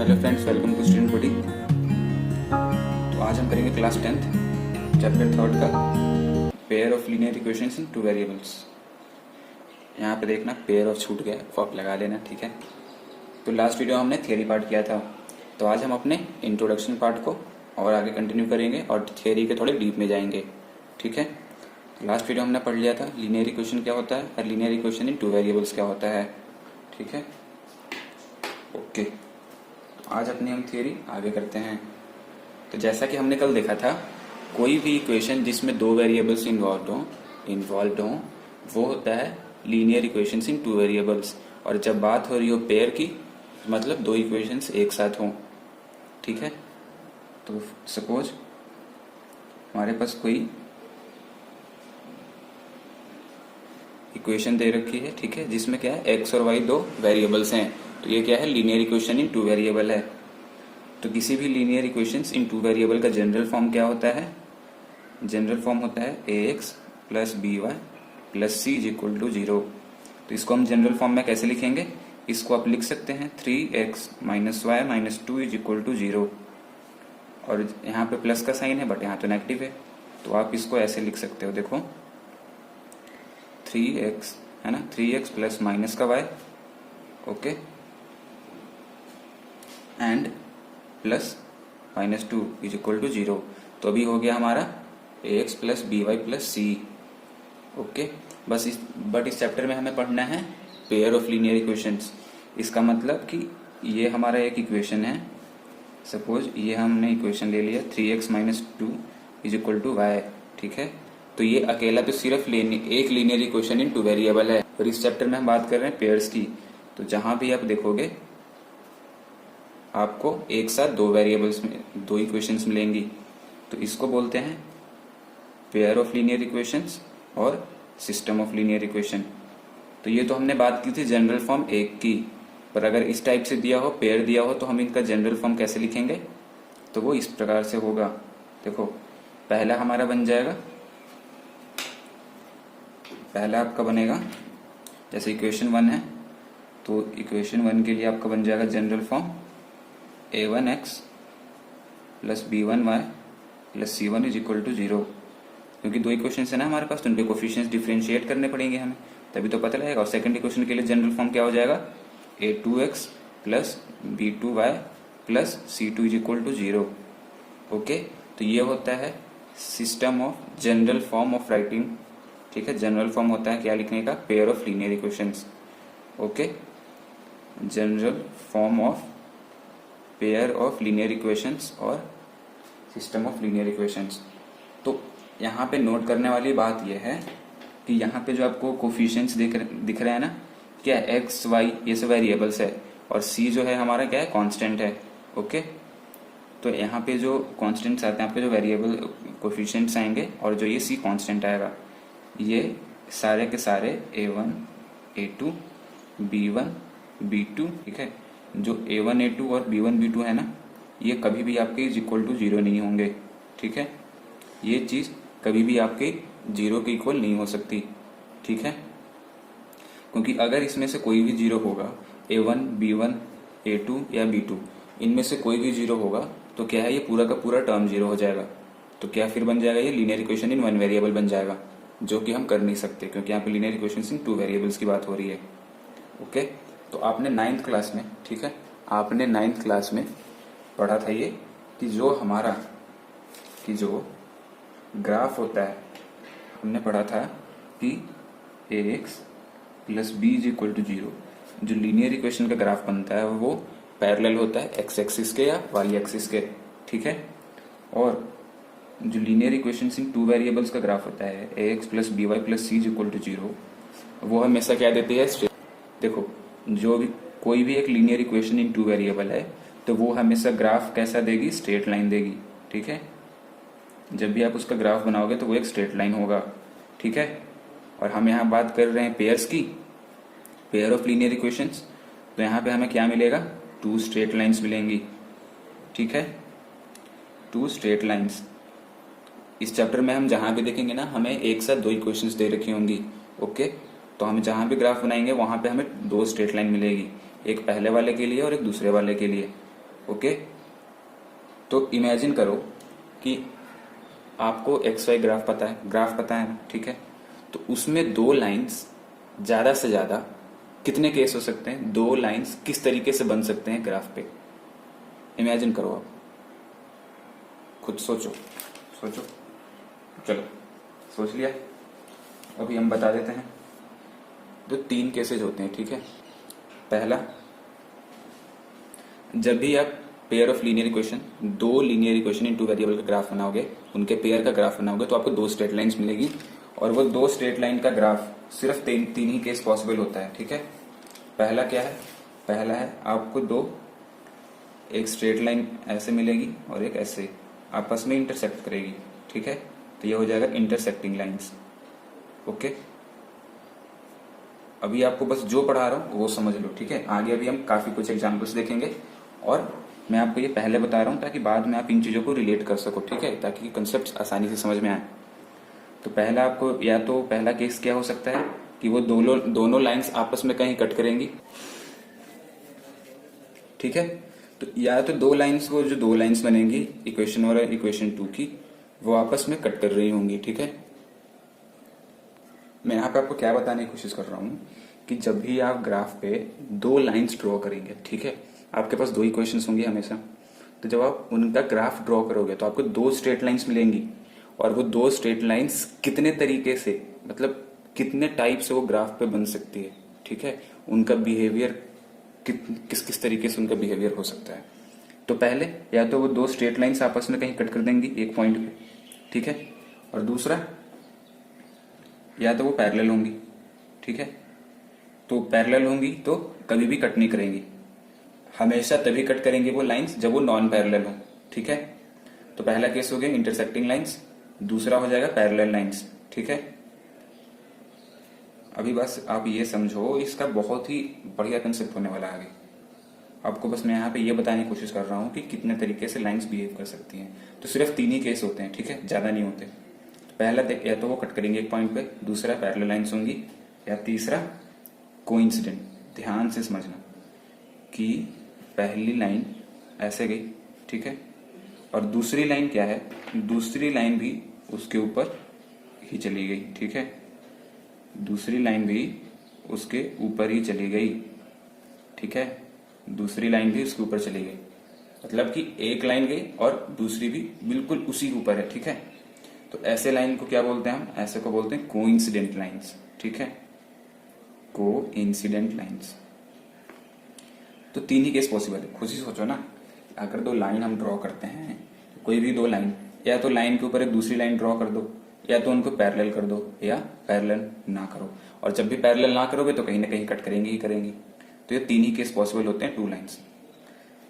Hello friends, welcome to student buddy. तो आज हम करेंगे क्लास 10th चैप्टर 3 का pair of linear equations in two variables. यहाँ पे देखना पेयर ऑफ छूट गया, फॉप लगा लेना, ठीक है। तो लास्ट वीडियो हमने थियरी पार्ट किया था, तो आज हम अपने इंट्रोडक्शन पार्ट को और आगे कंटिन्यू करेंगे और थियरी के थोड़े डीप में जाएंगे, ठीक है। तो लास्ट वीडियो हमने पढ़ लिया था लीनियर इक्वेशन क्या होता है और linear equation in two variables क्या होता है, ठीक है। ओके, आज अपनी हम थियरी आगे करते हैं। तो जैसा कि हमने कल देखा था, कोई भी इक्वेशन जिसमें दो वेरिएबल्स इन्वॉल्व हो वो होता है linear equations in two variables. और जब बात हो रही हो पेयर की, मतलब दो इक्वेशंस एक साथ हों, ठीक है। तो सपोज हमारे पास कोई इक्वेशन दे रखी है, ठीक है, जिसमें क्या है एक्स और वाई दो वेरिएबल्स हैं। तो ये क्या है, linear equation in two variable है। तो किसी भी linear equations in two variable का जनरल फॉर्म क्या होता है? जनरल फॉर्म होता है ax plus by plus c is equal to 0। तो इसको हम जनरल फॉर्म में कैसे लिखेंगे? इसको आप लिख सकते हैं 3x minus y minus 2 is equal to 0। और यहाँ पे प्लस का साइन है बट यहाँ तो नेगेटिव है, तो आप इसको ऐसे लिख सकते हो, देखो 3x है ना, 3x प्लस माइनस का y, okay, and plus minus 2 is equal to 0। तो अभी हो गया हमारा ax plus by plus c, okay. बस इस चैप्टर में हमें पढ़ना है पेयर ऑफ लीनियर इक्वेशंस। इसका मतलब कि ये हमारा एक इक्वेशन है, सपोज ये हमने इक्वेशन ले लिया 3x minus 2 is equal to y, ठीक है। तो ये अकेला तो सिर्फ एक linear equation in two variable है। और इस चैप्टर में हम बात कर रहे हैं पेयर्स की। तो जहां भी आप देखोगे आपको एक साथ दो वेरिएबल्स में दो इक्वेशंस मिलेंगी, तो इसको बोलते हैं पेयर ऑफ लीनियर इक्वेशंस और सिस्टम ऑफ लीनियर इक्वेशन। तो ये तो हमने बात की थी जनरल फॉर्म एक की, पर अगर इस टाइप से दिया हो, पेयर दिया हो, तो हम इनका जनरल फॉर्म कैसे लिखेंगे? तो वो इस प्रकार से होगा, देखो पहला हमारा बन जाएगा, पहला आपका बनेगा जैसे इक्वेशन 1 है, तो इक्वेशन 1 के लिए आपका बन जाएगा general form a1x plus b1y plus c1 is equal to 0। क्योंकि दो इक्वेशन है ना हमारे पास, तो उनके कोफिशिएंट्स डिफरेंशिएट करने पड़ेंगे हमें, तभी तो पता लगेगा। और सेकंड इक्वेशन के लिए जनरल फॉर्म क्या हो जाएगा, a2x plus b2y plus c2 is equal to 0, okay. तो ये होता है system of general form of writing, ठीक है। जनरल फॉर्म होता है क्या लिखने का, pair of linear equations, okay. General form of pair of linear equations और सिस्टम ऑफ लीनियर इक्वेशंस। तो यहाँ पे नोट करने वाली बात यह है कि यहाँ पे जो आपको कोफिशिएंट्स दिख रहे हैं ना, क्या है, एक्स वाई ये सब वेरिएबल्स है, और सी जो है हमारा क्या है, कांस्टेंट है, ओके। तो यहाँ पे जो कांस्टेंट्स आते हैं, आपके जो वेरिएबल कोफिशिएंट्स आएंगे और जो ये सी कांस्टेंट आएगा, ये सारे के सारे a1 a2 b1 b2, ठीक है। जो a1 a2 और b1 b2 है ना, ये कभी भी आपके इज इक्वल टू 0 नहीं होंगे, ठीक है। ये चीज कभी भी आपके 0 के इक्वल नहीं हो सकती, ठीक है। क्योंकि अगर इसमें से कोई भी 0 होगा, a1 b1 a2 या b2, इनमें से कोई भी 0 होगा, तो क्या है, ये पूरा का पूरा टर्म 0 हो जाएगा। तो क्या फिर बन जाएगा, ये linear equation in one variable बन जाएगा, जो कि हम कर नहीं सकते, क्योंकि यहाँ पे linear equations in two variables की बात हो रही है, ओके। तो आपने 9th क्लास में, ठीक है, आपने 9th क्लास में पढ़ा था ये कि जो ग्राफ होता है, हमने पढ़ा था कि ax plus b is equal to 0। जो लीनियर इक्वेशन का ग्राफ बनता है वो पैरेलल होता है एक्स एक्सिस के या वाई एक्सिस के, ठीक है। और जो linear equations in two variables का ग्राफ होता है ax plus by plus c is equal to 0, वो हमेशा क्या देती है, स्ट्रेट। देखो जो भी कोई भी एक linear equation in two variable है, तो वो हमेशा ग्राफ कैसा देगी, स्ट्रेट लाइन देगी, ठीक है। जब भी आप उसका ग्राफ बनाओगे तो वो एक स्ट्रेट लाइन होगा, ठीक है। और हम यहाँ बात कर रहे हैं पेयर्स की, पेयर ऑफ लीनियर इक्वेशंस। तो यहाँ पे हमें क्या मिलेगा, 2 स्ट्रेट लाइंस मिलेंगी, ठीक है, 2 स्ट्रेट लाइंस। इस चैप्टर में हम जहां भी देखेंगे ना, हमें एक साथ दो इक्वेशंस दे रखी होंगी, ओके। तो हम जहां भी ग्राफ बनाएंगे वहां पे हमें 2 स्ट्रेट लाइन मिलेगी, एक पहले वाले के लिए और एक दूसरे वाले के लिए, ओके, तो इमेजिन करो कि आपको एक्स वाई ग्राफ पता है ना, ठीक है। तो उसमें दो लाइंस ज्यादा से ज्यादा कितने केस हो सकते हैं, दो लाइंस किस तरीके से बन सकते हैं ग्राफ पे, इमेजिन करो आप, खुद सोचो। चलो सोच लिया, अभी हम बता देते हैं। तो तीन केसेज होते हैं, ठीक है। पहला, जब भी आप पेयर ऑफ लीनियर इक्वेशन, दो linear equation in two variable का ग्राफ बनाओगे, उनके पेयर का ग्राफ बनाओगे, तो आपको दो स्ट्रेट लाइंस मिलेगी, और वो दो स्ट्रेट लाइन का ग्राफ सिर्फ तीन ही केस पॉसिबल होता है, ठीक है। पहला क्या है, पहला है आपको एक स्ट्रेट लाइन ऐसे मिलेगी और एक ऐसे आपस में इंटरसेक्ट करेगी, ठीक है। तो ये हो जाएगा इंटरसेक्टिंग लाइंस, ओके। अभी आपको बस जो पढ़ा रहा हूं वो समझ लो, ठीक है। आगे अभी हम काफी कुछ एग्जाम्पल्स देखेंगे, और मैं आपको ये पहले बता रहा हूं ताकि बाद में आप इन चीजों को रिलेट कर सको, ठीक है, ताकि कंसेप्ट आसानी से समझ में आए। तो पहला आपको, या तो पहला केस क्या हो सकता है कि वो दोनों लाइंस आपस में कहीं कट करेंगी, ठीक है। तो या तो दो लाइंस, वो जो दो लाइंस बनेंगी इक्वेशन और इक्वेशन 2 की, वो आपस में कट कर रही होंगी, ठीक है। मैं यहाँ पे आपको क्या बताने की कोशिश कर रहा हूँ कि जब भी आप ग्राफ पे दो लाइंस ड्रॉ करेंगे, ठीक है, आपके पास दो इक्वेशंस होंगी हमेशा, तो जब आप उनका ग्राफ ड्रॉ करोगे तो आपको दो स्ट्रेट लाइंस मिलेंगी, और वो दो स्ट्रेट लाइंस कितने तरीके से, मतलब कितने टाइप से वो ग्राफ पे बन सकती है, ठीक है, उनका बिहेवियर किस किस तरीके से उनका बिहेवियर हो सकता है। तो पहले या तो वो दो स्ट्रेट लाइंस आपस में कहीं कट कर देंगी एक पॉइंट पे, ठीक है, और दूसरा या तो वो पैरेलल होंगी, ठीक है। तो पैरेलल होंगी तो कभी भी कट नहीं करेंगी, हमेशा तभी कट करेंगे वो लाइंस जब वो नॉन पैरेलल हो, ठीक है। तो पहला केस हो गया इंटरसेक्टिंग लाइंस, दूसरा हो जाएगा पैरेलल लाइंस, ठीक है। अभी बस आप ये समझो, इसका बहुत ही बढ़िया कंसेप्ट होने वाला है आगे। आपको बस मैं यहाँ पे ये बताने की कोशिश कर रहा हूँ कि कितने तरीके से लाइंस बिहेव कर सकती हैं। तो सिर्फ तीन ही केस होते हैं, ठीक है, ज्यादा नहीं होते। पहला या तो वो कट करेंगे एक पॉइंट पे, दूसरा पैरेलल लाइंस होंगी, या तीसरा कोइंसिडेंट। ध्यान से समझना कि पहली लाइन ऐसे गई, ठीक है, और दूसरी लाइन क्या है, दूसरी लाइन भी उसके ऊपर ही चली गई, ठीक है, दूसरी लाइन भी उसके ऊपर ही चली गई, ठीक है, दूसरी लाइन भी उसके ऊपर चली गई, मतलब कि एक लाइन गई और दूसरी भी बिल्कुल उसी के ऊपर है, ठीक है। तो ऐसे लाइन को क्या बोलते हैं हम, ऐसे को बोलते हैं कोइंसिडेंट लाइंस, ठीक है, कोइंसिडेंट लाइंस। तो तीन ही केस पॉसिबल है, खुद ही सोचो ना, अगर दो लाइन हम ड्रॉ करते हैं, तो कोई भी दो लाइन, या तो लाइन के ऊपर एक दूसरी लाइन ड्रॉ कर दो, या तो उनको पैरेलल कर दो, या पैरेलल ना करो, और जब भी पैरेलल ना करोगे तो कहीं ना कहीं कट करेंगी ही करेंगी। तो ये तीन ही केस पॉसिबल होते हैं टू लाइंस।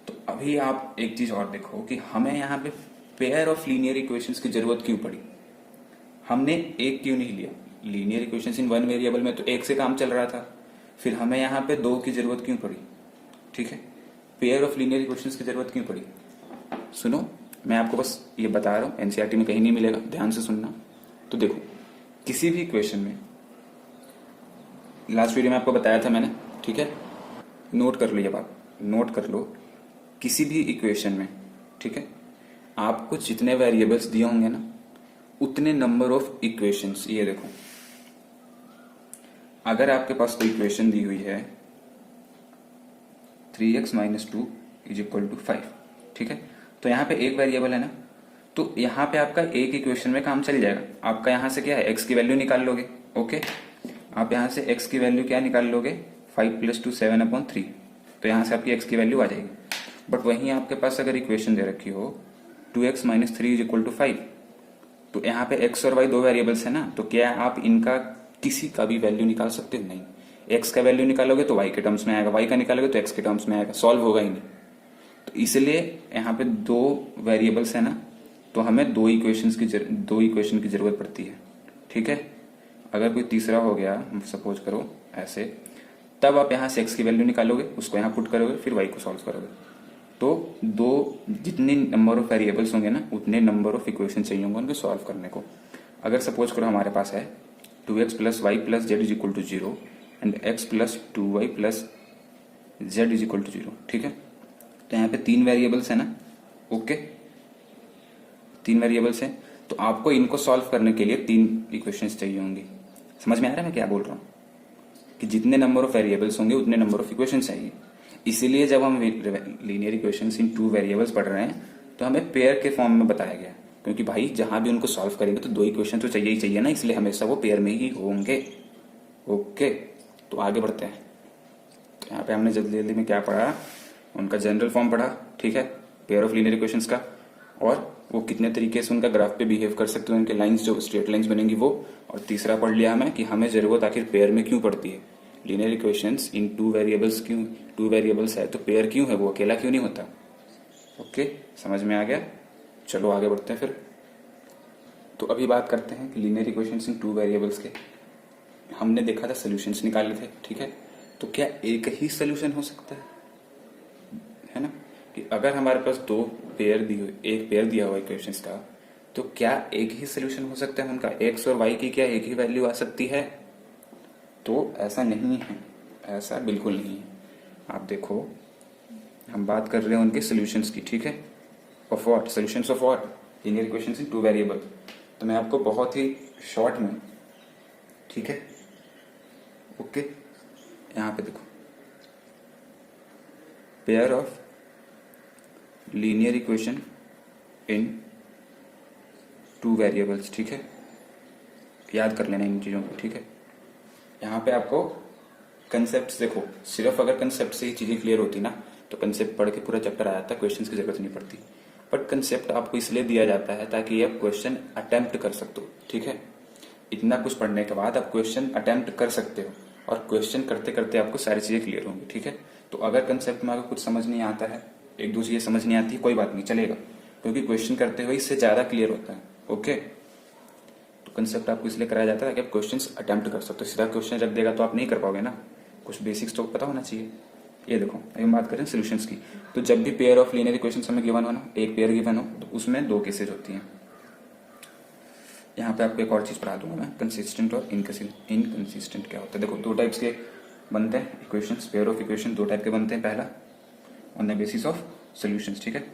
तो अभी आप एक चीज और देखो कि हमें यहाँ पे पेयर ऑफ लीनियर इक्वेशंस की जरूरत क्यों पड़ी, हमने एक क्यों नहीं लिया, linear equations in one variable में तो एक से काम चल रहा था, फिर हमें यहाँ पे दो की जरूरत क्यों पड़ी, ठीक है, पेयर ऑफ लीनियर इक्वेशंस की जरूरत क्यों पड़ी। सुनो, मैं आपको बस ये बता रहा हूँ, एनसीईआरटी में कहीं नहीं मिलेगा, ध्यान से सुनना। तो देखो, किसी भी इक्वेशन में, लास्ट वीडियो में आपको बताया था मैंने, ठीक है, नोट कर लो ये बात, नोट कर लो, किसी भी इक्वेशन में, ठीक है, आपको जितने वेरिएबल्स दिए होंगे ना, उतने नंबर ऑफ इक्वेशंस, ये देखो, अगर आपके पास कोई इक्वेशन दी हुई है 3x - 2 = 5, ठीक है, तो यहाँ पे एक वेरिएबल है ना, तो यहाँ पे आपका एक इक्वेशन में काम चल जाएगा। आपका यहाँ से क्या है, x की वैल्यू निकाल लोगे, ओके, आप यहाँ से x की वैल्यू क्या निकाल लोगे, 5 + 2 7/3, तो यहाँ से आपकी x की वैल्यू आ जाएगी। बट वहीं आपके पास अगर इक्वेशन दे रखी हो 2x - 3 = 5, तो यहाँ पे x और y दो वेरिएबल्स है ना, तो क्या आप इनका किसी का भी वैल्यू निकाल सकते हो, नहीं। x का वैल्यू निकालोगे तो y के टर्म्स में आएगा, y का निकालोगे तो x के टर्म्स में आएगा, सॉल्व होगा ही नहीं। तो इसलिए यहाँ पे दो वेरिएबल्स है ना, तो हमें दो इक्वेशन की जरूरत पड़ती है, ठीक है। अगर कोई तीसरा हो गया, सपोज करो ऐसे, तब आप यहाँ से x की वैल्यू निकालोगे, उसको यहाँ पुट करोगे, फिर y को सॉल्व करोगे। तो दो जितने नंबर ऑफ वेरिएबल्स होंगे ना, उतने नंबर ऑफ इक्वेशन चाहिए होंगे उनको सॉल्व करने को। अगर सपोज करो हमारे पास है 2x + y + z = 0 and x + 2y + z = 0, ठीक है, तो यहाँ पे 3 वेरिएबल्स है ना, ओके, 3 वेरिएबल्स हैं, तो आपको इनको सॉल्व करने के लिए 3 इक्वेशंस चाहिए होंगी। समझ में आ रहा है मैं क्या बोल रहा हूँ, कि जितने नंबर ऑफ वेरिएबल्स होंगे उतने नंबर ऑफ इक्वेशंस चाहिए। इसीलिए जब हम लीनियर इक्वेशंस इन 2 वेरिएबल्स पढ़ रहे हैं तो हमें पेयर के फॉर्म में बताया गया, क्योंकि भाई जहां भी उनको सॉल्व करेंगे तो 2 इक्वेशन तो चाहिए ही चाहिए ना, इसलिए हमेशा वो पेयर में ही होंगे। ओके, तो आगे बढ़ते हैं। तो यहाँ पे हमने जल्दी जल्दी में क्या पढ़ा, उनका जनरल फॉर्म पढ़ा, ठीक है, पेयर ऑफ लीनियर इक्वेशंस का, और वो कितने तरीके से उनका ग्राफ पे बिहेव कर सकते हैं, उनके लाइंस जो स्ट्रेट लाइंस बनेंगी वो। और तीसरा पढ़ लिया हमें कि हमें जरूरत आखिर पेयर में क्यों पड़ती है, लीनियर इक्वेशंस इन 2 वेरिएबल्स क्यों, 2 वेरिएबल्स है तो पेयर क्यों है, वो अकेला क्यों नहीं होता। ओके, समझ में आ गया। चलो आगे बढ़ते हैं फिर। तो अभी बात करते हैं कि लीनियर इक्वेशंस इन 2 वेरिएबल्स के हमने देखा था सोल्यूशंस निकाले थे, ठीक है। तो क्या एक ही सोल्यूशन हो सकता है ना, कि अगर हमारे पास 2 पेयर दी हुई, एक पेयर दिया हुआ इक्वेशंस का, तो क्या एक ही सोल्यूशन हो सकता है उनका, एक्स और वाई की क्या एक ही वैल्यू आ सकती है। तो ऐसा नहीं है, ऐसा बिल्कुल नहीं है। आप देखो, हम बात कर रहे हैं उनके सोल्यूशंस की, ठीक है, of what, solutions of what, linear equations in 2 variable. तो मैं आपको बहुत ही शॉर्ट में, ठीक है, ओके, यहां पे देखो, pair of linear equation in 2 variables, ठीक है, याद कर लेना इन चीजों को, ठीक है। यहाँ पे आपको कंसेप्ट देखो, सिर्फ अगर कंसेप्ट से ही चीजें क्लियर होती ना तो कंसेप्ट पढ़ के पूरा चैप्टर आ जाता, क्वेश्चंस की जरूरत नहीं पड़ती। बट कंसेप्ट आपको इसलिए दिया जाता है ताकि आप क्वेश्चन अटेम्प्ट कर सकते हो, ठीक है। इतना कुछ पढ़ने के बाद आप क्वेश्चन अटेम्प्ट कर सकते हो, और क्वेश्चन करते करते आपको सारी चीजें क्लियर होंगी, ठीक है। तो अगर कंसेप्ट में अगर कुछ समझ नहीं आता है, एक दो चीजें समझ नहीं आती, कोई बात नहीं, चलेगा, क्योंकि क्वेश्चन करते हुए इससे ज्यादा क्लियर होता है। ओके, तो कंसेप्ट आपको इसलिए कराया जाता है कि आप क्वेश्चंस अटेम्प्ट कर सकते हो। सीधा क्वेश्चन रख देगा तो आप नहीं कर पाओगे ना, कुछ बेसिक्स तो पता होना चाहिए। ये देखो, अभी हम बात करें सोल्यूशंस की, तो जब भी पेयर ऑफ लीनियर इक्वेशंस हमें गिवन हो ना, एक पेयर गिवन हो, तो उसमें 2 केसेज होती हैं। यहाँ पे आपको एक और चीज पढ़ा दूंगा मैं, कंसिस्टेंट और इनकंसिस्टेंट क्या होता है। देखो, 2 टाइप्स के बनते हैं equations, pair of equation 2 type के बनते हैं। पहला on the basis of solutions, ठीक है,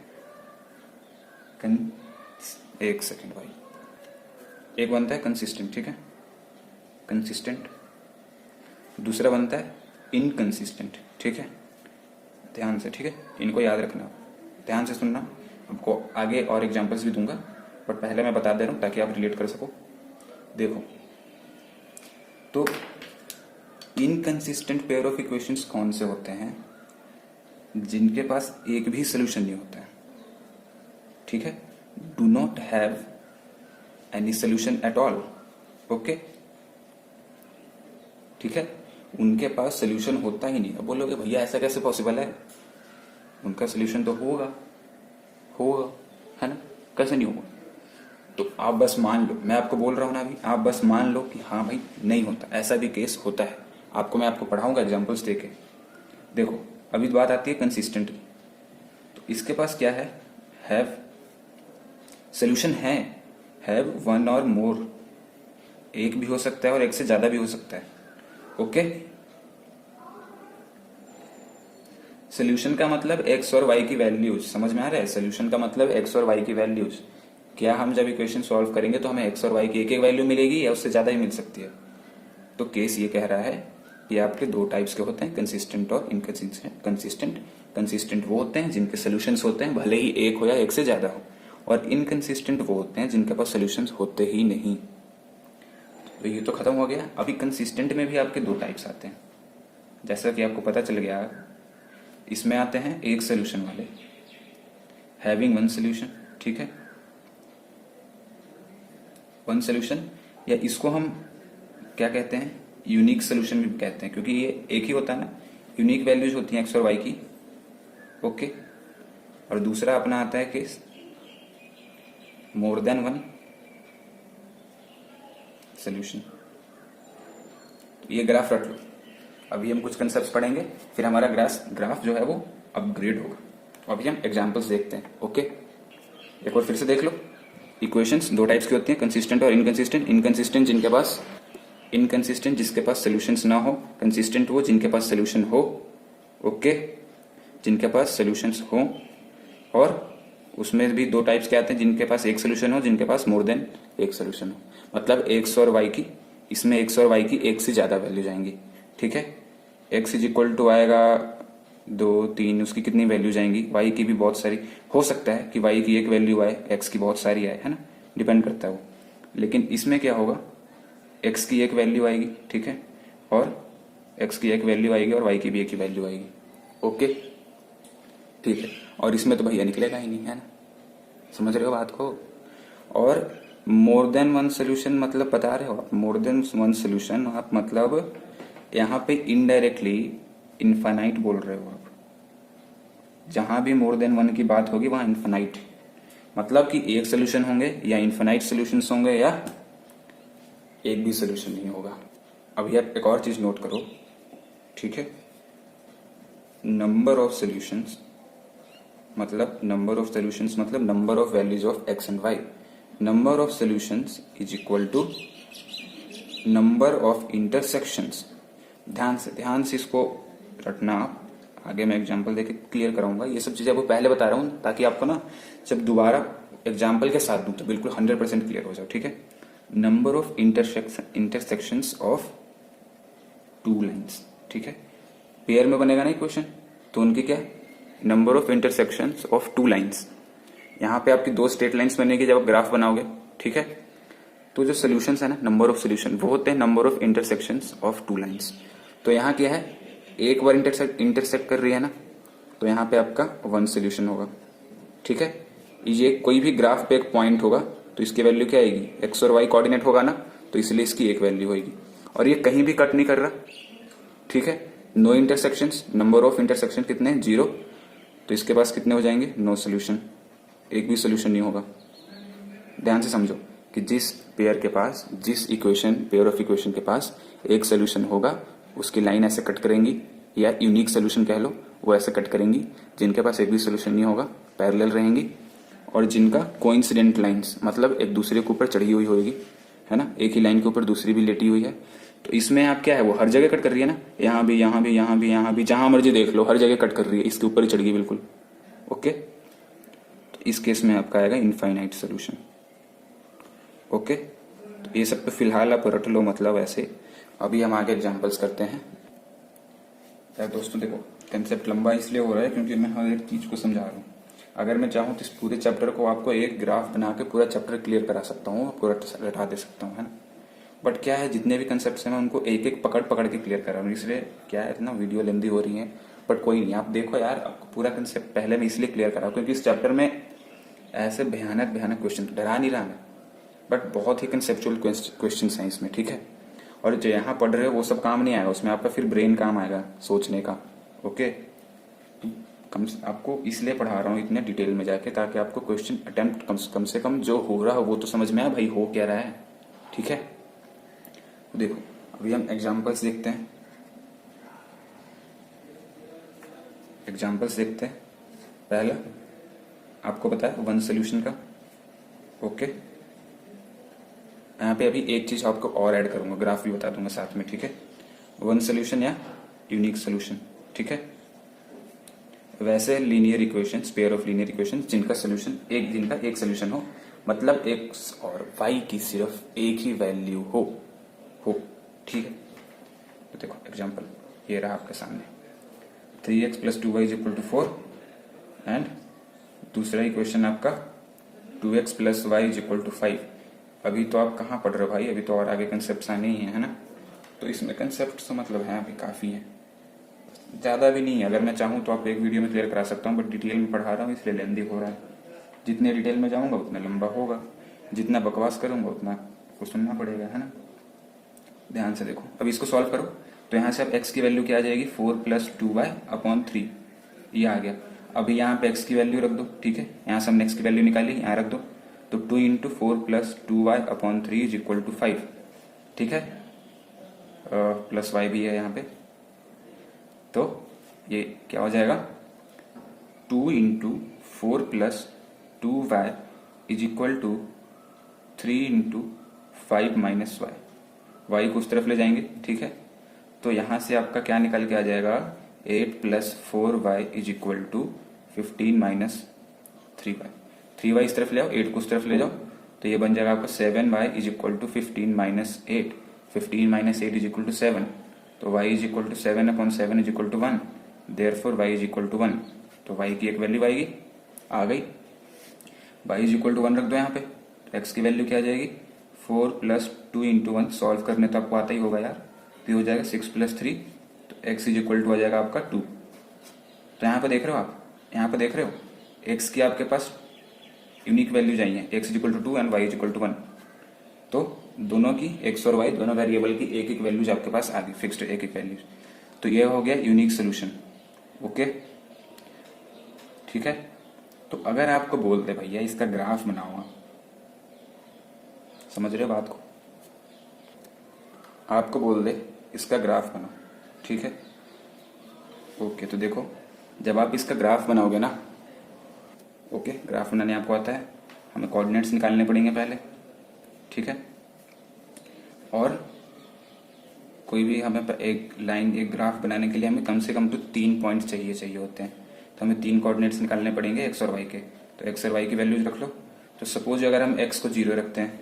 एक सेकेंड भाई, एक बनता है कंसिस्टेंट, ठीक है, कंसिस्टेंट, दूसरा बनता है इनकंसिस्टेंट, ठीक है। ध्यान से, ठीक है, इनको याद रखना, ध्यान से सुनना, आपको आगे और एग्जांपल्स भी दूंगा, बट पहले मैं बता दे रहा हूं ताकि आप रिलेट कर सको। देखो, तो इनकंसिस्टेंट पेयर ऑफ इक्वेशंस कौन से होते हैं, जिनके पास एक भी सोल्यूशन नहीं होता है, ठीक है, do not have any solution at all, okay, ठीक है, उनके पास सोल्यूशन होता ही नहीं। अब बोलोगे भैया ऐसा कैसे पॉसिबल है, उनका सोल्यूशन तो होगा है ना, कैसे नहीं होगा। तो आप बस मान लो, मैं आपको बोल रहा हूं ना अभी, आप बस मान लो कि हाँ भाई नहीं होता, ऐसा भी केस होता है। मैं आपको पढ़ाऊंगा एग्जांपल्स देके। देखो, अभी बात आती है कंसिस्टेंट की, तो इसके पास क्या है, हैव, सोल्यूशन है, हैव वन और मोर, एक भी हो सकता है और एक से ज्यादा भी हो सकता है, ओके। सोल्यूशन का मतलब एक्स और वाई की वैल्यूज, समझ में आ रहा है, सोल्यूशन का मतलब एक्स और वाई की वैल्यूज। क्या हम जब इक्वेशन सॉल्व करेंगे तो हमें एक्स और वाई की एक एक वैल्यू मिलेगी या उससे ज्यादा ही मिल सकती है। तो केस ये कह रहा है कि आपके 2 टाइप्स के होते हैं, कंसिस्टेंट और इनकंसिस्टेंट। कंसिस्टेंट वो होते हैं जिनके सोल्यूशंस होते हैं, भले ही एक हो या एक से ज्यादा हो, और इनकंसिस्टेंट वो होते हैं जिनके पास सोल्यूशंस होते ही नहीं। तो ये तो खत्म हो गया। अभी कंसिस्टेंट में भी आपके 2 टाइप्स आते हैं, जैसा कि आपको पता चल गया। इसमें आते हैं एक सोल्यूशन वाले, हैविंग वन सोल्यूशन, ठीक है, वन सोल्यूशन, या इसको हम क्या कहते हैं, यूनिक सोल्यूशन भी कहते हैं, क्योंकि ये एक ही होता है ना, यूनिक वैल्यूज होती हैं एक्स और वाई की, ओके। और दूसरा अपना आता है case more than one solution. ये ग्राफ रख लो, अभी हम कुछ कंसेप्ट पढ़ेंगे, फिर हमारा ग्राफ जो है वो अपग्रेड होगा। तो अभी हम एग्जांपल्स देखते हैं, ओके। एक बार फिर से देख लो, इक्वेशंस 2 टाइप्स की होती हैं, कंसिस्टेंट और इनकंसिस्टेंट। इनकंसिस्टेंट जिसके पास सोल्यूशंस ना हो, कंसिस्टेंट वो जिनके पास सोल्यूशन हो, ओके। जिनके पास सोल्यूशंस हों, और उसमें भी दो टाइप्स के आते हैं, जिनके पास एक सोल्यूशन हो, जिनके पास मोर देन एक सोल्यूशन हो। मतलब एक्स और वाई की, इसमें एक्स और वाई की एक से ज्यादा वैल्यू जाएंगी, ठीक है। एक्स इज इक्वल टू आएगा 2, 3, उसकी कितनी वैल्यू जाएंगी, वाई की भी बहुत सारी। हो सकता है कि वाई की एक वैल्यू आए, एक्स की बहुत सारी आए, है ना, डिपेंड करता है वो। लेकिन इसमें क्या होगा, एक्स की एक वैल्यू आएगी, ठीक है, और एक्स की एक वैल्यू आएगी और वाई की भी एक ही वैल्यू आएगी। ओके, ठीक है। और इसमें तो भैया निकलेगा ही नहीं, है ना, समझ रहे हो बात को। और मोर देन वन सोल्यूशन मतलब बता रहे हो आप, मोर देन वन सोल्यूशन आप मतलब यहाँ पे इनडायरेक्टली इनफाइनाइट बोल रहे हो आप। जहां भी मोर देन वन की बात होगी वहां इनफाइनाइट, मतलब कि एक सोल्यूशन होंगे या इनफाइनाइट सोल्यूशंस होंगे या एक भी सोल्यूशन नहीं होगा। अभी आप एक और चीज नोट करो, ठीक है। नंबर ऑफ सोल्यूशंस मतलब नंबर ऑफ सोल्यूशंस मतलब number of values of x and y. Number of solutions is equal to number of intersections. ध्यान से इसको रटना आप। आगे मैं एग्जांपल देके क्लियर कराऊंगा। ये सब चीजें आपको पहले बता रहा हूं ताकि आपको ना जब दोबारा एग्जांपल के साथ दूं तो बिल्कुल 100% क्लियर हो जाओ, ठीक है। Number of intersections of two lines, ठीक है। पेयर में बनेगा नहीं क्वेश्चन, तो उनकी क्या, number of intersections of two lines. यहाँ पे आपकी दो स्ट्रेट लाइंस बनेगी जब आप ग्राफ बनाओगे, ठीक है। तो जो सोल्यूशंस है ना, नंबर ऑफ सोल्यूशन, वो होते हैं number of intersections of two lines. तो यहाँ क्या है, एक बार इंटरसेक्ट कर रही है ना, तो यहाँ पे आपका वन सोल्यूशन होगा, ठीक है। ये कोई भी ग्राफ पे एक पॉइंट होगा तो इसकी वैल्यू क्या आएगी, एक्स और वाई कोऑर्डिनेट होगा ना, तो इसलिए इसकी एक वैल्यू होगी। और ये कहीं भी कट नहीं कर रहा, ठीक है। No intersections, number of intersection कितने हैं, 0, तो इसके पास कितने हो जाएंगे, नो सोल्यूशन, एक भी सोल्यूशन नहीं होगा। ध्यान से समझो कि जिस पेयर के पास, जिस इक्वेशन, पेयर ऑफ इक्वेशन के पास एक सोल्यूशन होगा उसकी लाइन ऐसे कट करेंगी, या यूनिक सोल्यूशन कह लो, वो ऐसे कट करेंगी। जिनके पास एक भी सोल्यूशन नहीं होगा पैरेलल रहेंगी, और जिनका कोइंसिडेंट लाइंस मतलब एक दूसरे के ऊपर चढ़ी हुई होगी, है ना, एक ही लाइन के ऊपर दूसरी भी लेटी हुई है। तो इसमें आप क्या है, वो हर जगह कट कर रही है ना, यहाँ भी, यहाँ भी, यहाँ भी, यहाँ भी, जहां मर्जी देख लो, हर जगह कट कर रही है, इसके ऊपर ही चढ़ गई बिल्कुल। ओके, तो इस केस में आपका आएगा इनफाइनाइट सोल्यूशन। ओके, तो ये सब तो फिलहाल आप रट लो, मतलब ऐसे। अभी हम आगे एग्जांपल्स करते हैं। यार दोस्तों देखो, कंसेप्ट लंबा इसलिए हो रहा है क्योंकि मैं हर एक चीज को समझा रहा हूँ। अगर मैं चाहूँ तो इस पूरे चैप्टर को आपको एक ग्राफ बना के पूरा चैप्टर क्लियर करा सकता हूँ, पूरा रटा दे सकता हूँ, है ना। बट क्या है, जितने भी कंसेप्ट हैं मैं उनको एक एक पकड़ पकड़ के क्लियर कर रहा हूँ, इसलिए क्या है ना, वीडियो लेंदी हो रही है। बट कोई नहीं, आप देखो यार, आपको पूरा कंसेप्ट पहले मैं इसलिए क्लियर करा क्योंकि इस चैप्टर में ऐसे भयानक भयानक क्वेश्चन, डरा नहीं रहा मैं, बट बहुत ही कंसेप्चुअल क्वेश्चन हैं इसमें, ठीक है। और जो यहाँ पढ़ रहे हो वो सब काम नहीं आएगा, उसमें आपका फिर ब्रेन काम आएगा सोचने का। ओके, आपको इसलिए पढ़ा रहा हूँ इतने डिटेल में जाके, ताकि आपको क्वेश्चन अटेम्प्ट कम से कम जो हो रहा हो वो तो समझ में आए, भाई हो क्या रहा है, ठीक है। देखो अभी हम एग्जांपल्स देखते हैं। एग्जांपल्स देखते हैं। पहला आपको पता है वन सोल्यूशन का। ओके, यहाँ पे अभी एक चीज आपको और ऐड करूंगा, ग्राफ भी बता दूंगा साथ में, ठीक है। वन सोल्यूशन या यूनिक सोल्यूशन, ठीक है। वैसे linear equations, pair of linear equations जिनका सोल्यूशन एक, जिनका एक सोल्यूशन हो, मतलब एक्स और वाई की सिर्फ एक ही वैल्यू हो, ठीक है। तो देखो एग्जांपल ये रहा आपके सामने, 3x + 2y = 4 एंड दूसरा इक्वेशन आपका 2x + y = 5। अभी तो आप कहाँ पढ़ रहे हो भाई, अभी तो और आगे कंसेप्ट आने ही है ना। तो इसमें कंसेप्ट तो मतलब है अभी काफी है, ज्यादा भी नहीं है। अगर मैं चाहूँ तो आप एक वीडियो में क्लियर करा सकता हूँ, बट डिटेल में पढ़ा रहा हूँ इसलिए लेंदी हो रहा है। जितने डिटेल में जाऊंगा उतना लंबा होगा, जितना बकवास करूंगा उतना आपको सुनना पड़ेगा, है ना। ध्यान से देखो, अब इसको सॉल्व करो। तो यहाँ से अब x की वैल्यू क्या आ जाएगी, 4 + 2y/3, ये आ गया। अभी यहाँ पे x की वैल्यू रख दो, ठीक है। यहाँ से हमने x की वैल्यू निकाली, यहाँ रख दो। तो 2 × 4 + 2y/3 = 5, ठीक है। प्लस y भी है यहाँ पे, तो ये क्या हो जाएगा, 2 × 4 + 2y = 3 × 5 - y। y को उस तरफ ले जाएंगे, ठीक है। तो यहां से आपका क्या निकल के आ जाएगा, 8 plus 4y is equal to 15 minus 3y। 3y इस तरफ ले आओ, 8 को उस तरफ ले जाओ, तो ये बन जाएगा आपका 7y is equal to 15 minus 8। 15 minus 8 is equal to 7, तो y is equal to 7/7 is equal to 1, therefore y is equal to 1। तो y की एक वैल्यू आएगी, आ गई। y इज इक्वल टू 1 रख दो यहाँ पे, तो x की वैल्यू क्या आ जाएगी 4 प्लस 2 इंटू 1। सॉल्व करने तो आपको आता ही होगा यार, तो ये हो जाएगा 6 प्लस 3, तो x इज इक्वल टू आ जाएगा आपका 2। तो यहाँ पे देख रहे हो आप, यहाँ पे देख रहे हो x की आपके पास यूनिक वैल्यू चाहिए, x is equal to 2 and y is equal to 1। तो दोनों की x और y दोनों वेरिएबल की एक एक वैल्यूज आपके पास आ गई, फिक्स्ड एक एक वैल्यूज। तो ये हो गया यूनिक सोल्यूशन। ओके ठीक है। तो अगर आपको बोल दे भैया इसका ग्राफ बनाओ, आप समझ रहे हो बात को, आपको बोल दे इसका ग्राफ बनाओ, ठीक है। ओके तो देखो, जब आप इसका ग्राफ बनाओगे ना, ओके ग्राफ बनाने आपको आता है, हमें कोऑर्डिनेट्स निकालने पड़ेंगे पहले, ठीक है। और कोई भी हमें एक लाइन एक ग्राफ बनाने के लिए हमें कम से कम तो 3 पॉइंट चाहिए होते हैं, तो हमें 3 कोऑर्डिनेट्स निकालने पड़ेंगे x और y के। तो x और y की वैल्यूज रख लो। तो सपोज अगर हम x को 0 रखते हैं,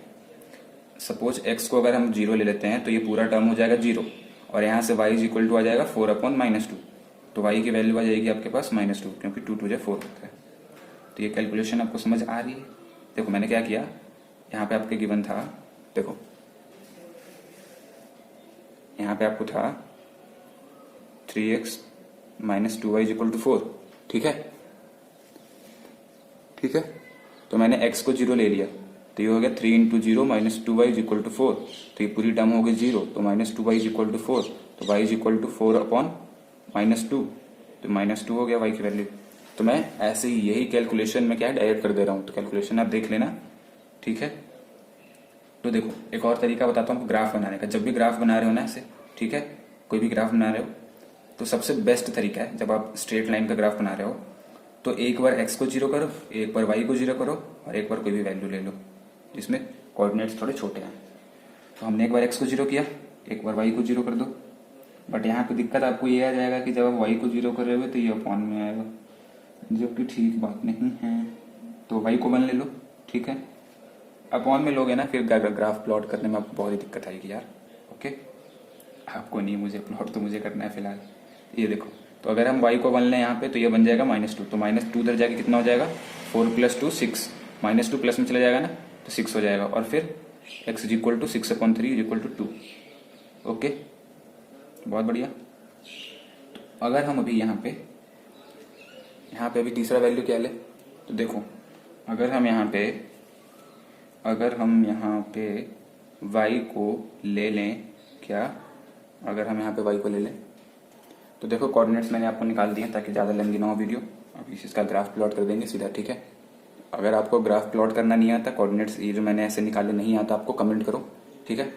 सपोज x को अगर हम 0 ले लेते हैं, तो ये पूरा टर्म हो जाएगा 0, और यहाँ से y इज इक्वल टू आ जाएगा 4/-2। तो y की वैल्यू आ जाएगी आपके पास -2, क्योंकि 2 2 4 होता है। तो ये कैलकुलेशन आपको समझ आ रही है। देखो मैंने क्या किया, यहाँ पे आपके गिवन था, देखो यहाँ पे आपको था 3x - 2y is equal to 4, ठीक है। ठीक है, तो मैंने x को 0 ले लिया, तो ये हो गया 3 into 0 - 2y is equal to 4। तो ये पूरी टर्म हो गई 0, तो -2y इज इक्वल टू 4, तो y इज इक्वल टू 4/-2, तो -2 हो गया y की वैल्यू। तो मैं ऐसे ही यही कैलकुलेशन में क्या है डायरेक्ट कर दे रहा हूँ, तो कैलकुलेशन आप देख लेना, ठीक है। तो देखो एक और तरीका बताता हूँ ग्राफ बनाने का। जब भी ग्राफ बना रहे हो ना ऐसे, ठीक है, कोई भी ग्राफ बना रहे हो, तो सबसे बेस्ट तरीका है, जब आप स्ट्रेट लाइन का ग्राफ बना रहे हो, तो एक बार x को 0 करो, एक बार y को 0 करो, और एक बार कोई भी वैल्यू ले लो जिसमें कोऑर्डिनेट्स थोड़े छोटे हैं। तो हमने एक बार x को 0 किया, एक बार y को 0 कर दो। बट यहाँ पे दिक्कत आपको ये आ जाएगा कि जब आप y को 0 कर रहे हो तो ये अपॉन में आएगा, जो कि ठीक बात नहीं है। तो y को 1 ले लो, ठीक है। अपॉन में लोगे ना, फिर ग्राफ प्लॉट करने में आपको बहुत ही दिक्कत आएगी यार। ओके, आपको नहीं, मुझे प्लॉट तो मुझे करना है फिलहाल। ये देखो, तो अगर हम y को 1 लें यहाँ पे, तो ये बन जाएगा -2। तो -2 उधर जाके कितना हो जाएगा, 4 + 2 6, -2 प्लस में चला जाएगा ना, तो 6 हो जाएगा। और फिर x is equal to 6/3 is equal to 2। Okay, बहुत बढ़िया। तो अगर हम अभी यहाँ पे अभी तीसरा वैल्यू क्या ले, तो देखो अगर हम यहाँ पे y को ले लें, क्या अगर हम यहाँ पे y को ले लें, तो देखो कोऑर्डिनेट्स मैंने आपको निकाल दिए ताकि ज़्यादा लेंदी ना हो वीडियो। अभी इसका ग्राफ प्लॉट कर देंगे सीधा, ठीक है। अगर आपको ग्राफ प्लॉट करना नहीं आता, कोऑर्डिनेट्स ये जो मैंने ऐसे निकाले नहीं आता आपको, कमेंट करो, ठीक है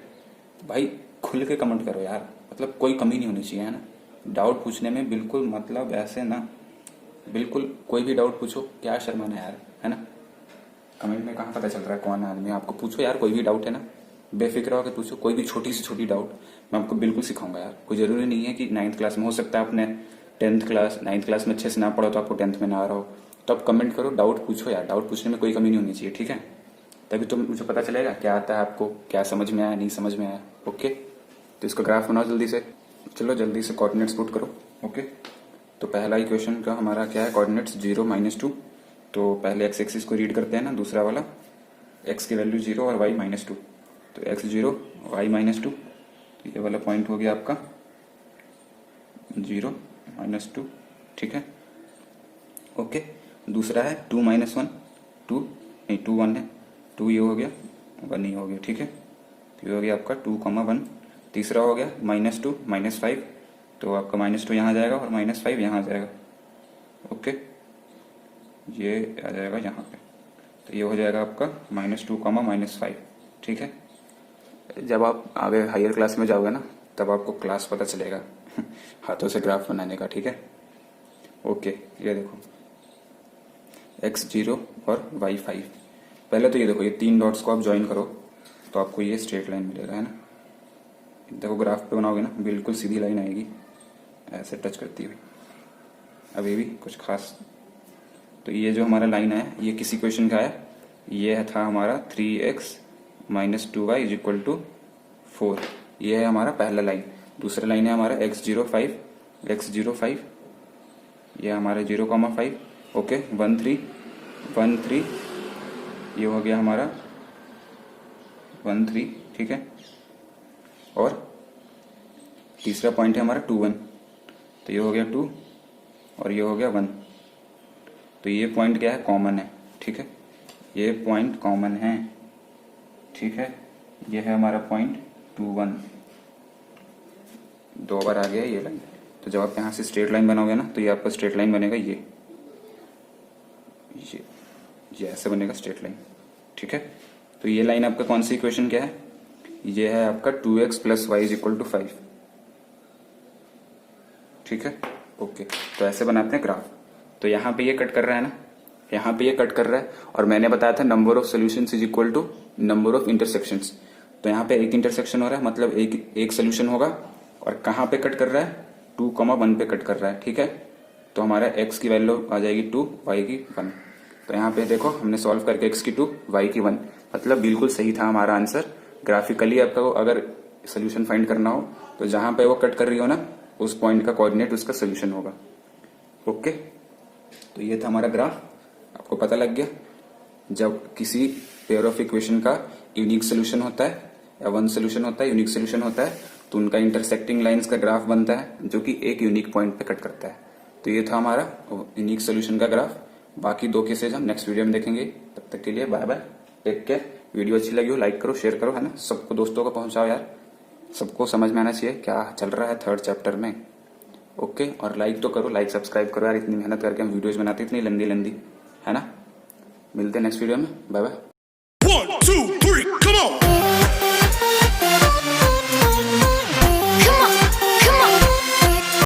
भाई, खुल के कमेंट करो यार, मतलब कोई कमी नहीं होनी चाहिए, है ना। डाउट पूछने में बिल्कुल, मतलब ऐसे ना, बिल्कुल कोई भी डाउट पूछो, क्या शर्माना यार, है ना। कमेंट में कहाँ पता चल रहा है कौन आदमी, आपको पूछो यार, कोई भी डाउट है ना, बेफिक्र होकर पूछो, कोई भी छोटी से छोटी डाउट मैं आपको बिल्कुल सिखाऊंगा यार। कोई जरूरी नहीं है कि 9th क्लास में, हो सकता है आपने 9th क्लास में अच्छे से ना पढ़ो तो आपको 10th में ना आ रहा हो, तो आप कमेंट करो, डाउट पूछो यार, डाउट पूछने में कोई कमी नहीं होनी चाहिए, ठीक है। तभी तो मुझे पता चलेगा क्या आता है आपको, क्या समझ में आया, नहीं समझ में आया। ओके, तो इसका ग्राफ बनाओ जल्दी से, चलो जल्दी से कोऑर्डिनेट्स पुट करो। ओके, तो पहला इक्वेशन का हमारा क्या है, कोऑर्डिनेट्स 0 - 2। तो पहले x एक्सिस को रीड करते हैं ना, दूसरा वाला x की वैल्यू 0 और y -2, तो x 0 y -2, तो ये वाला पॉइंट हो गया आपका 0 -2, ठीक है। ओके, दूसरा है 2 - 1, 2 नहीं 2 1 है, 2 ये हो गया, 1 ये हो गया, ठीक है। तो ये हो गया आपका 2, 1। तीसरा हो गया -2 -5, तो आपका -2 यहाँ जाएगा और -5 यहाँ आ जाएगा। ओके, ये आ जाएगा यहाँ पे, तो ये हो जाएगा आपका -2, -5, ठीक है। जब आप आगे हायर क्लास में जाओगे ना, तब आपको क्लास पता चलेगा हाथों से ग्राफ बनाने का, ठीक है। ओके, ये देखो x 0 और y 5। पहले तो ये देखो, ये 3 डॉट्स को आप ज्वाइन करो तो आपको ये स्ट्रेट लाइन मिलेगा, है ना। देखो ग्राफ पे बनाओगे ना, बिल्कुल सीधी लाइन आएगी ऐसे टच करती हुई। अभी भी कुछ खास। तो ये जो हमारा लाइन है ये किस इक्वेशन का है, ये था हमारा 3x minus 2y is equal to 4। ये है हमारा पहला लाइन। दूसरा लाइन है हमारा x05, ये हमारा 0,5, ओके 1 3, ये हो गया हमारा 1 3, ठीक है। और तीसरा पॉइंट है हमारा 2 1, तो ये हो गया 2 और ये हो गया 1। तो ये पॉइंट क्या है, कॉमन है, ठीक है, ये पॉइंट कॉमन है, ठीक है। ये है हमारा पॉइंट 2 1, 2 बार आ गया ये लाइन। तो जब आप यहाँ से स्ट्रेट लाइन बनाओगे ना तो ये आपका स्ट्रेट लाइन बनेगा, ये ऐसे बनेगा स्ट्रेट लाइन, ठीक है। तो ये लाइन आपका कौन सी इक्वेशन क्या है, ये है आपका 2x plus y is equal to 5, ठीक है, ओके। तो ऐसे बनाते हैं ग्राफ। तो यहाँ पे ये कट कर रहा है ना, यहाँ पे ये कट कर रहा है, और मैंने बताया था number of solutions is equal to number of intersections. तो यहाँ पे एक इंटरसेक्शन हो रहा है, मतलब एक सोल्यूशन होगा, और कहाँ पे कट कर रहा है, 2,1 पे कट कर रहा है, ठीक है। तो हमारा x की वैल्यू आ जाएगी 2, y की 1। तो यहाँ पे देखो हमने सॉल्व करके x की 2, y की 1, मतलब बिल्कुल सही था हमारा आंसर। ग्राफिकली आपको अगर सोल्यूशन फाइंड करना हो तो जहां पे वो कट कर रही हो ना, उस पॉइंट का कोऑर्डिनेट उसका सोल्यूशन होगा, ओके। तो ये था हमारा ग्राफ, आपको पता लग गया। जब किसी पेयर ऑफ इक्वेशन का यूनिक सोल्यूशन होता है या वन सोल्यूशन होता है, यूनिक सोल्यूशन होता है, तो उनका इंटरसेक्टिंग लाइंस का ग्राफ बनता है जो कि एक यूनिक पॉइंट पे कट करता है। तो ये था हमारा यूनिक सोल्यूशन का ग्राफ। बाकी 2 केसेज हम नेक्स्ट वीडियो में देखेंगे। तब तक के लिए bye bye, take care. Video अच्छी लगी हो लाइक करो, शेयर करो, है ना, सबको दोस्तों को पहुंचाओ यार, सबको समझ में आना चाहिए क्या चल रहा है 3rd चैप्टर में, ओके। और लाइक तो करो, लाइक सब्सक्राइब करो यार, इतनी मेहनत करके हम वीडियोज बनाते इतनी लंदी, है ना। मिलते हैं नेक्स्ट वीडियो में, बाय बाय। 1 2